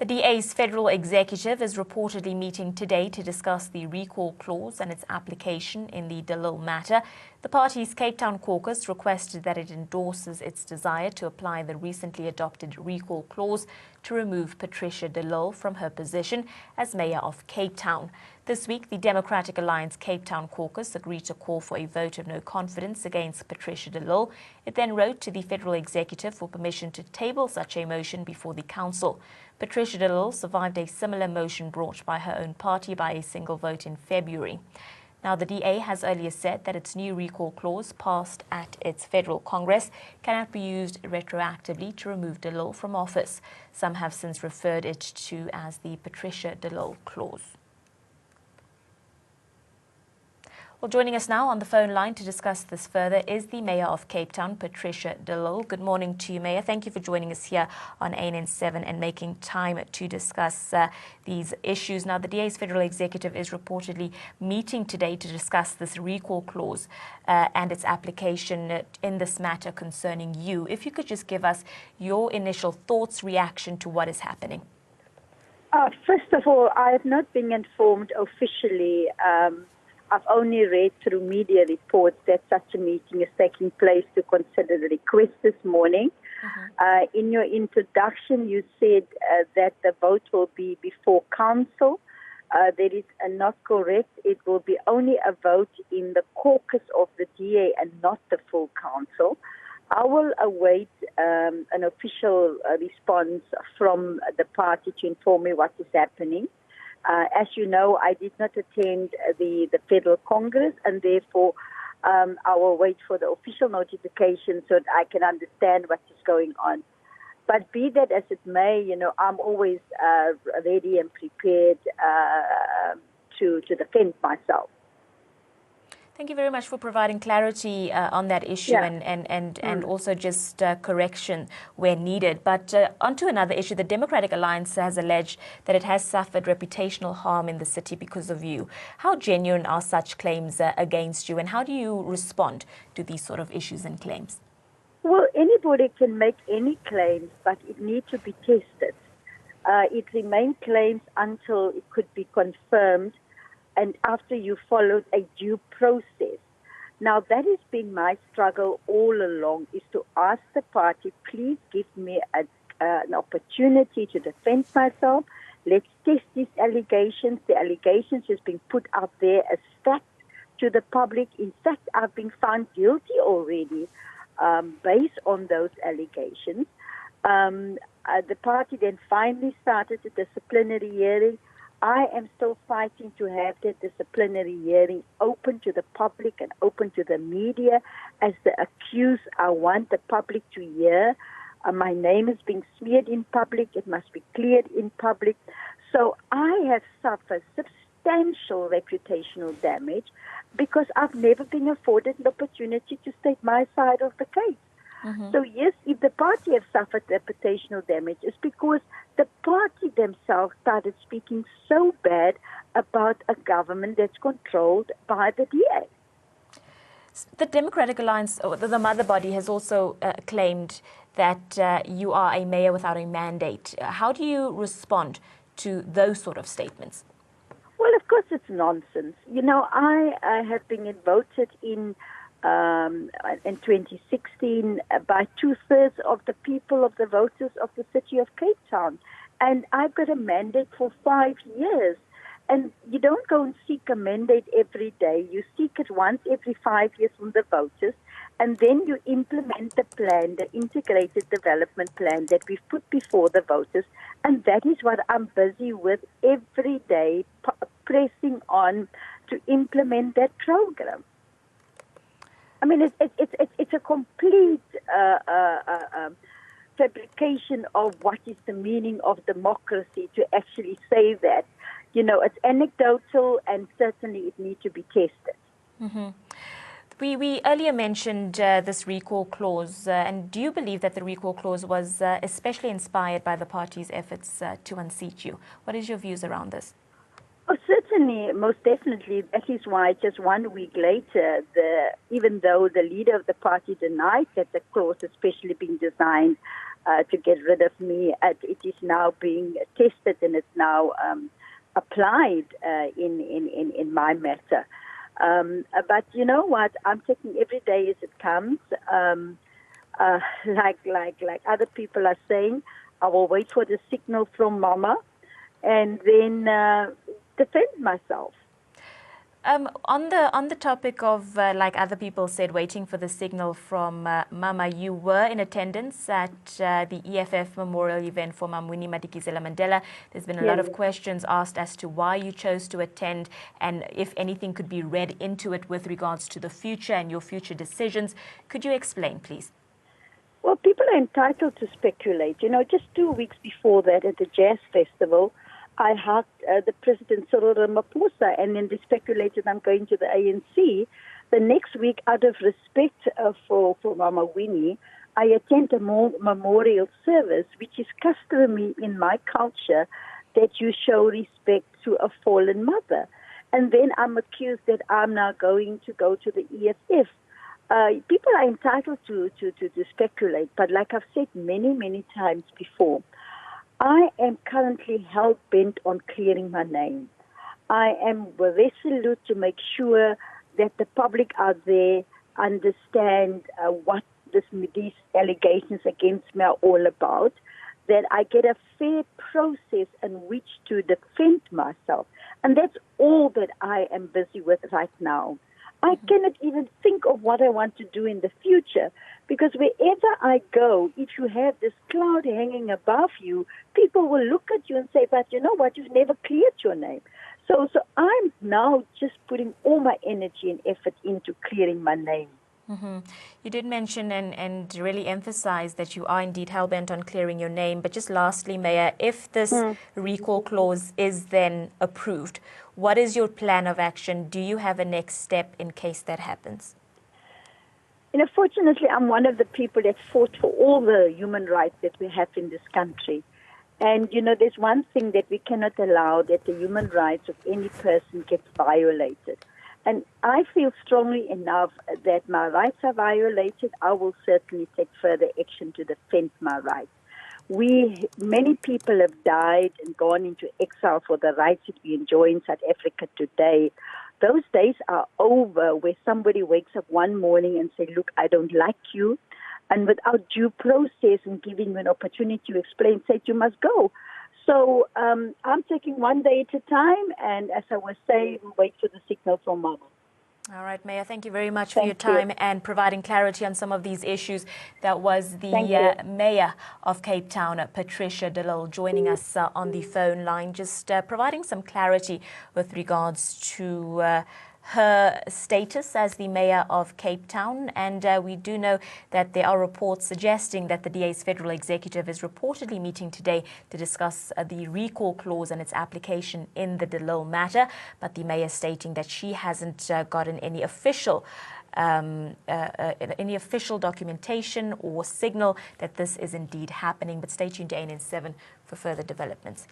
The DA's federal executive is reportedly meeting today to discuss the recall clause and its application in the de Lille matter. The party's Cape Town caucus requested that it endorses its desire to apply the recently adopted recall clause to remove Patricia de Lille from her position as mayor of Cape Town. This week, the Democratic Alliance Cape Town caucus agreed to call for a vote of no confidence against Patricia de Lille. It then wrote to the federal executive for permission to table such a motion before the council. Patricia de Lille survived a similar motion brought by her own party by a single vote in February. Now, the DA has earlier said that its new recall clause passed at its federal Congress cannot be used retroactively to remove de Lille from office. Some have since referred it to as the Patricia de Lille clause. Well, joining us now on the phone line to discuss this further is the Mayor of Cape Town, Patricia de Lille. Good morning to you, Mayor. Thank you for joining us here on ANN7 and making time to discuss these issues. Now, the DA's federal executive is reportedly meeting today to discuss this recall clause and its application in this matter concerning you. If you could just give us your initial thoughts, reaction to what is happening. First of all, I have not been informed officially. I've only read through media reports that such a meeting is taking place to consider the request this morning. In your introduction, you said that the vote will be before council. That is not correct. It will be only a vote in the caucus of the DA and not the full council. I will await an official response from the party to inform me what is happening. As you know, I did not attend the Federal Congress, and therefore I will wait for the official notification so that I can understand what is going on. But be that as it may, I'm always ready and prepared to defend myself. Thank you very much for providing clarity on that issue and also just correction where needed. But onto another issue, the Democratic Alliance has alleged that it has suffered reputational harm in the city because of you. How genuine are such claims against you, and how do you respond to these sort of issues and claims? Well, anybody can make any claims, but it needs to be tested. It remains claims until it could be confirmed, and after you followed a due process. Now, that has been my struggle all along, is to ask the party, please give me an opportunity to defend myself. Let's test these allegations. The allegations has been put out there as fact to the public. In fact, I've been found guilty already based on those allegations. The party then finally started a disciplinary hearing. I am still fighting to have that disciplinary hearing open to the public and open to the media. As the accused, I want the public to hear. My name is being smeared in public. It must be cleared in public. So I have suffered substantial reputational damage because I've never been afforded the opportunity to state my side of the case. So yes, if the party has suffered reputational damage, it's because the party themselves started speaking so bad about a government that's controlled by the DA. The Democratic Alliance, or the mother body, has also claimed that you are a mayor without a mandate. How do you respond to those sort of statements? Well, of course, it's nonsense. I have been voted in 2016 by 2/3 of the people, of the voters of the city of Cape Town. And I've got a mandate for 5 years. And you don't go and seek a mandate every day. You seek it once every 5 years from the voters. And then you implement the plan, the integrated development plan that we've put before the voters. And that is what I'm busy with every day, pressing on to implement that program. I mean, it's a complete fabrication of what is the meaning of democracy to actually say that. It's anecdotal, and certainly it needs to be tested. We earlier mentioned this recall clause, and do you believe that the recall clause was especially inspired by the party's efforts to unseat you? What is your views around this? Oh, certainly, most definitely. That is why just 1 week later, even though the leader of the party denied that the clause has especially been designed to get rid of me. It is now being tested and it's now applied in my matter. But you know what? I'm taking every day as it comes. Like other people are saying, I will wait for the signal from Mama and then defend myself. On the topic of, like other people said, waiting for the signal from Mama, you were in attendance at the EFF memorial event for Mam Winnie Madikizela Mandela. There's been a lot of questions asked as to why you chose to attend and if anything could be read into it with regards to the future and your future decisions. Could you explain, please? Well, people are entitled to speculate. You know, just 2 weeks before that at the Jazz Festival, I hugged the President Cyril Ramaphosa, and then they speculated I'm going to the ANC. The next week, out of respect for Mama Winnie, I attend a memorial service, which is customary in my culture, that you show respect to a fallen mother. And then I'm accused that I'm now going to go to the EFF. People are entitled to speculate, but like I've said many times before, I am currently hell-bent on clearing my name. I am resolute to make sure that the public out there understand what these allegations against me are all about, that I get a fair process in which to defend myself. And that's all that I am busy with right now. I cannot even think of what I want to do in the future, because wherever I go, if you have this cloud hanging above you, people will look at you and say, but you know what, you've never cleared your name. So I'm now just putting all my energy and effort into clearing my name. Mm-hmm. You did mention and really emphasize that you are indeed hell-bent on clearing your name. But just lastly, Mayor, if this recall clause is then approved, what is your plan of action? Do you have a next step in case that happens? You know, fortunately, I'm one of the people that fought for all the human rights that we have in this country. And, you know, there's one thing that we cannot allow, that the human rights of any person gets violated. And I feel strongly enough that my rights are violated. I will certainly take further action to defend my rights. Many people have died and gone into exile for the rights that we enjoy in South Africa today. Those days are over, where somebody wakes up one morning and says, look, I don't like you. And without due process and giving you an opportunity to explain, said you must go. So I'm taking one day at a time, and as I was saying, we'll wait for the signal from Mama. All right, Mayor, thank you very much for your time and providing clarity on some of these issues. That was the Mayor of Cape Town, Patricia de Lille, joining us on the phone line, just providing some clarity with regards to her status as the Mayor of Cape Town. And we do know that there are reports suggesting that the DA's federal executive is reportedly meeting today to discuss the recall clause and its application in the de Lille matter. But the Mayor stating that she hasn't gotten any official documentation or signal that this is indeed happening. But stay tuned to ANN7 for further developments.